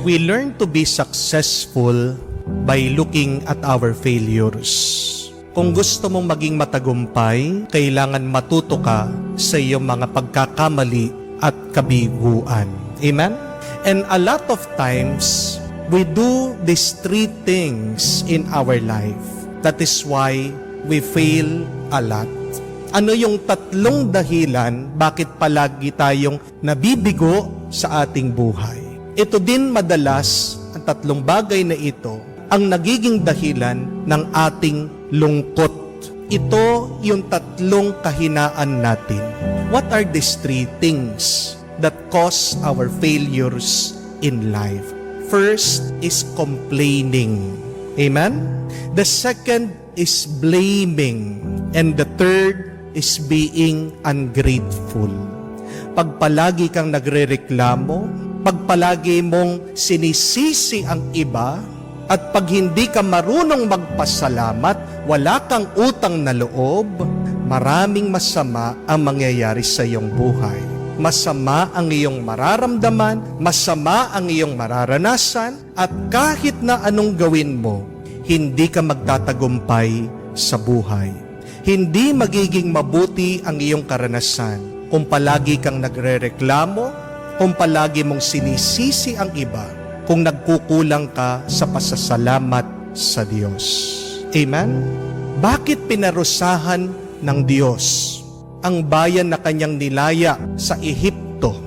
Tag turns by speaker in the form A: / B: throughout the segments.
A: We learn to be successful by looking at our failures. Kung gusto mong maging matagumpay, kailangan matuto ka sa iyong mga pagkakamali at kabiguan. Amen? And a lot of times, we do these three things in our life. That is why we fail a lot. Ano yung tatlong dahilan bakit palagi tayong nabibigo sa ating buhay? Ito din madalas, ang tatlong bagay na ito, ang nagiging dahilan ng ating lungkot. Ito yung tatlong kahinaan natin. What are these three things that cause our failures in life? First is complaining. Amen? The second is blaming. And the third is being ungrateful. Pag palagi kang nagrereklamo, pag palagi mong sinisisi ang iba, at pag hindi ka marunong magpasalamat, wala kang utang na loob, maraming masama ang mangyayari sa iyong buhay. Masama ang iyong mararamdaman, masama ang iyong mararanasan, at kahit na anong gawin mo, hindi ka magtatagumpay sa buhay. Hindi magiging mabuti ang iyong karanasan kung palagi kang nagrereklamo, kung palagi mong sinisisi ang iba, kung nagkukulang ka sa pasasalamat sa Diyos. Amen? Bakit pinarusahan ng Diyos ang bayan na kanyang nilaya sa Ehipto?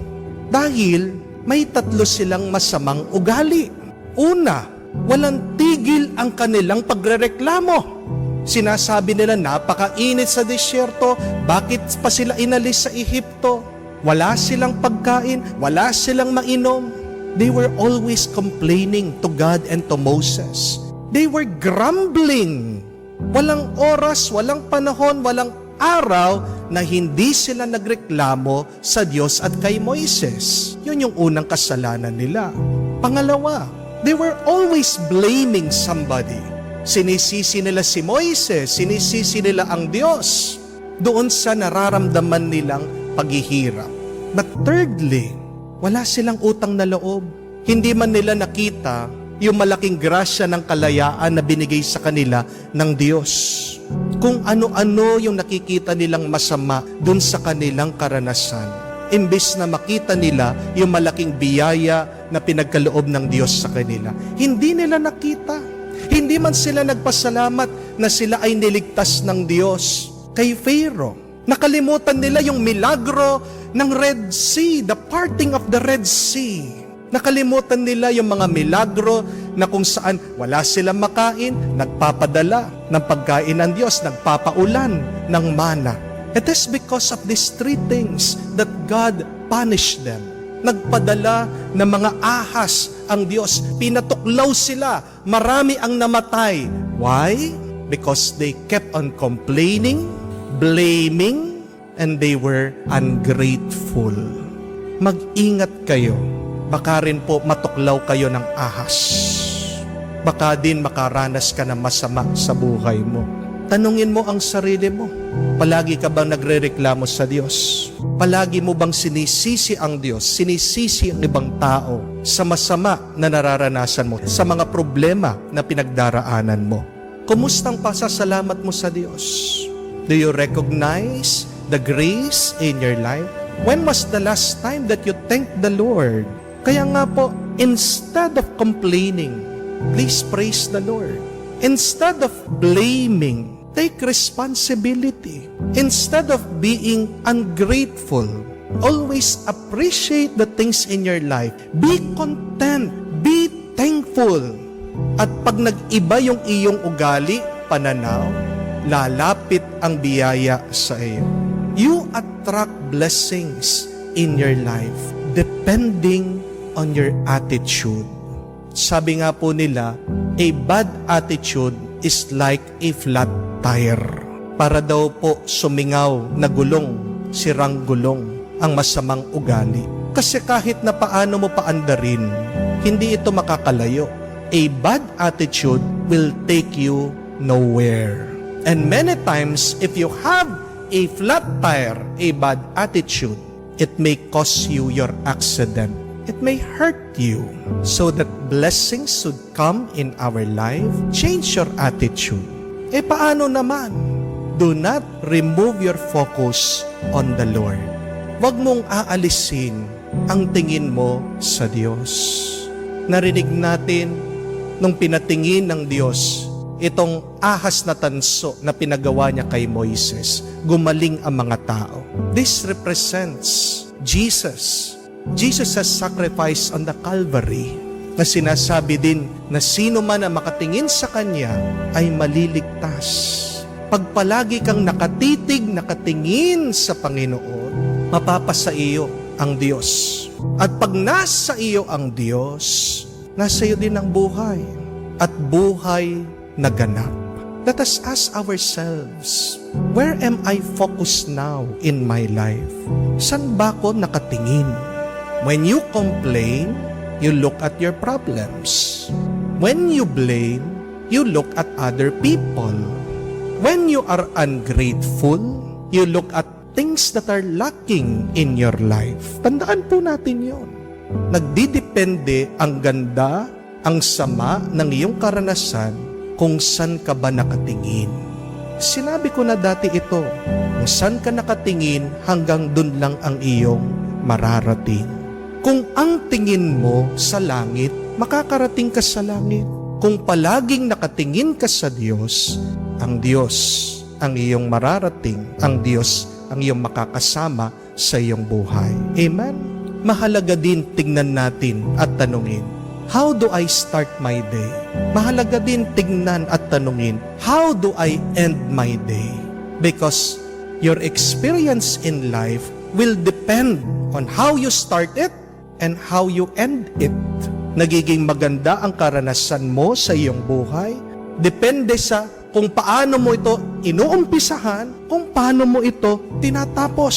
A: Dahil may tatlo silang masamang ugali. Una, walang tigil ang kanilang pagrereklamo. Sinasabi nila, napakainit sa disyerto, bakit pa sila inalis sa Ehipto? Wala silang pagkain, wala silang mainom. They were always complaining to God and to Moses. They were grumbling. Walang oras, walang panahon, walang araw na hindi sila nagreklamo sa Diyos at kay Moises. Yun yung unang kasalanan nila. Pangalawa, they were always blaming somebody. Sinisisi nila si Moises, sinisisi nila ang Diyos doon sa nararamdaman nilang paghihirap. But thirdly, wala silang utang na loob. Hindi man nila nakita yung malaking grasya ng kalayaan na binigay sa kanila ng Diyos. Kung ano-ano yung nakikita nilang masama dun sa kanilang karanasan. Imbes na makita nila yung malaking biyaya na pinagkaloob ng Diyos sa kanila. Hindi nila nakita. Hindi man sila nagpasalamat na sila ay niligtas ng Diyos kay Pharaoh. Nakalimutan nila yung milagro ng Red Sea, the parting of the Red Sea. Nakalimutan nila yung mga milagro na kung saan wala silang makain, nagpapadala ng pagkain ng Diyos, nagpapaulan ng mana. It is because of these three things that God punished them. Nagpadala ng mga ahas ang Diyos. Pinatuklaw sila. Marami ang namatay. Why? Because they kept on complaining, blaming, and they were ungrateful. Mag-ingat kayo. Baka rin po matuklaw kayo ng ahas. Baka din makaranas ka ng masama sa buhay mo. Tanungin mo ang sarili mo. Palagi ka bang nagrereklamo sa Diyos? Palagi mo bang sinisisi ang Diyos? Sinisisi ang ibang tao sa masama na nararanasan mo? Sa mga problema na pinagdaraanan mo? Kumustang pasasalamat mo sa Diyos? Do you recognize the grace in your life? When was the last time that you thanked the Lord? Kaya nga po, instead of complaining, please praise the Lord. Instead of blaming, take responsibility. Instead of being ungrateful, always appreciate the things in your life. Be content. Be thankful. At pag nag-iba yung iyong ugali, pananaw, lalapit ang biyaya sa iyo. You attract blessings in your life depending on your attitude. Sabi nga po nila, a bad attitude is like a flat tire. Para daw po sumingaw na gulong, sirang gulong ang masamang ugali. Kasi kahit na paano mo paandarin, hindi ito makakalayo. A bad attitude will take you nowhere. And many times, if you have a flat tire, a bad attitude, it may cause you your accident. It may hurt you. So that blessings should come in our life, change your attitude. Paano naman? Do not remove your focus on the Lord. Huwag mong aalisin ang tingin mo sa Diyos. Narinig natin nung pinatingin ng Diyos itong ahas na tanso na pinagawa niya kay Moises, gumaling ang mga tao. This represents Jesus. Jesus has sacrificed on the Calvary na sinasabi din na sino man ang makatingin sa Kanya ay maliligtas. Pag palagi kang nakatingin sa Panginoon, mapapasa iyo ang Diyos. At pag nasa iyo ang Diyos, nasa iyo din ang buhay. At buhay na ganap. Let us ask ourselves, where am I focused now in my life? Saan ba ako nakatingin? When you complain, you look at your problems. When you blame, you look at other people. When you are ungrateful, you look at things that are lacking in your life. Tandaan po natin yon. Nagdidepende ang ganda, ang sama ng iyong karanasan kung saan ka ba nakatingin. Sinabi ko na dati ito, kung saan ka nakatingin hanggang dun lang ang iyong mararating. Kung ang tingin mo sa langit, makakarating ka sa langit. Kung palaging nakatingin ka sa Diyos ang iyong mararating, ang Diyos ang iyong makakasama sa iyong buhay. Amen? Mahalaga din tingnan natin at tanungin, how do I start my day? Mahalaga din tingnan at tanungin, how do I end my day? Because your experience in life will depend on how you start it and how you end it. Nagiging maganda ang karanasan mo sa iyong buhay, depende sa kung paano mo ito inuumpisahan, kung paano mo ito tinatapos.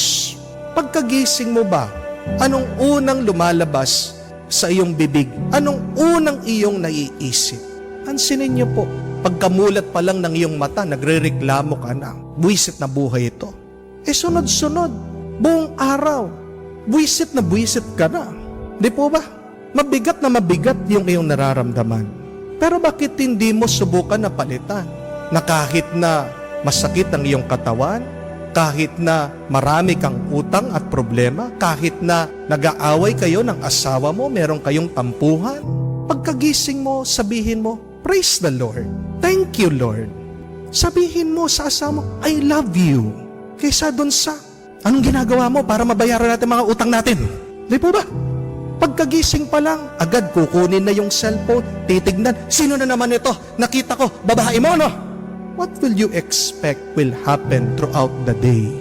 A: Pagkagising mo ba, anong unang lumalabas sa iyong bibig? Anong unang iyong naiisip? Pansinin niyo po, pagkamulat pa lang ng iyong mata, nagrereklamo ka na, buwisit na buhay ito. Sunod-sunod, buong araw, buwisit na buwisit ka na. Di po ba? Mabigat na mabigat yung iyong nararamdaman. Pero bakit hindi mo subukan na palitan? Na kahit na masakit ang iyong katawan, kahit na marami kang utang at problema, kahit na nag-aaway kayo ng asawa mo, meron kayong tampuhan, pagkagising mo, sabihin mo, praise the Lord. Thank you, Lord. Sabihin mo sa asawa mo, I love you. Kaysa dun sa, anong ginagawa mo para mabayaran natin mga utang natin? Di po ba? Pagkagising pa lang, agad kukunin na yung cellphone, titignan, sino na naman ito? Nakita ko, babae mo, no? What will you expect will happen throughout the day?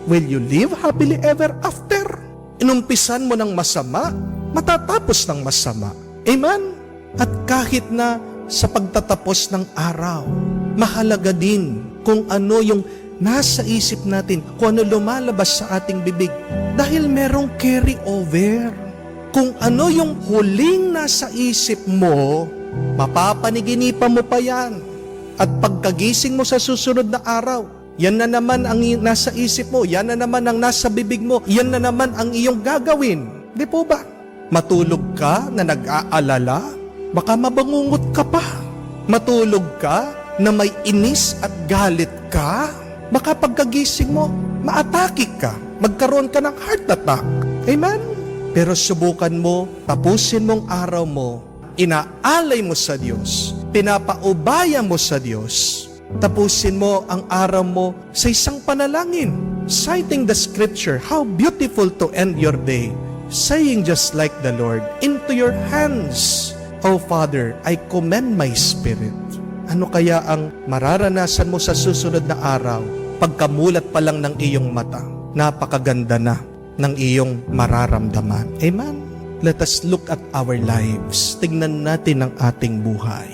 A: Will you live happily ever after? Inumpisan mo ng masama, matatapos ng masama. Amen? At kahit na sa pagtatapos ng araw, mahalaga din kung ano yung nasa isip natin, kung ano lumalabas sa ating bibig. Dahil merong carry over. Kung ano yung huling nasa isip mo, mapapaniginipan mo pa yan. At pagkagising mo sa susunod na araw, yan na naman ang nasa isip mo, yan na naman ang nasa bibig mo, yan na naman ang iyong gagawin. Di po ba? Matulog ka na nag-aalala, baka mabangungot ka pa. Matulog ka na may inis at galit ka, baka pagkagising mo, maatake ka, magkaroon ka ng heart attack. Amen? Pero subukan mo, tapusin mong araw mo, inaalay mo sa Diyos, pinapaubaya mo sa Diyos, tapusin mo ang araw mo sa isang panalangin, citing the scripture, how beautiful to end your day, saying just like the Lord, into your hands, O Father, I commend my spirit. Ano kaya ang mararanasan mo sa susunod na araw, pagkamulat pa lang ng iyong mata, napakaganda na ng iyong mararamdaman. Amen? Let us look at our lives. Tingnan natin ang ating buhay.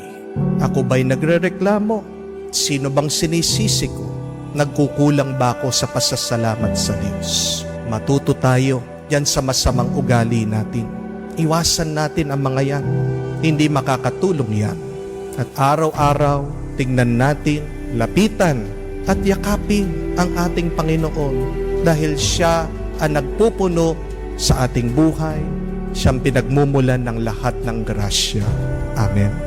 A: Ako ba'y nagrereklamo? Sino bang sinisisi ko? Nagkukulang ba ako sa pasasalamat sa Diyos? Matuto tayo yan sa masamang ugali natin. Iwasan natin ang mga yan. Hindi makakatulong yan. At araw-araw, tingnan natin, lapitan at yakapin ang ating Panginoon dahil Siya ang nagpupuno sa ating buhay. Siyang pinagmumulan ng lahat ng grasya. Amen.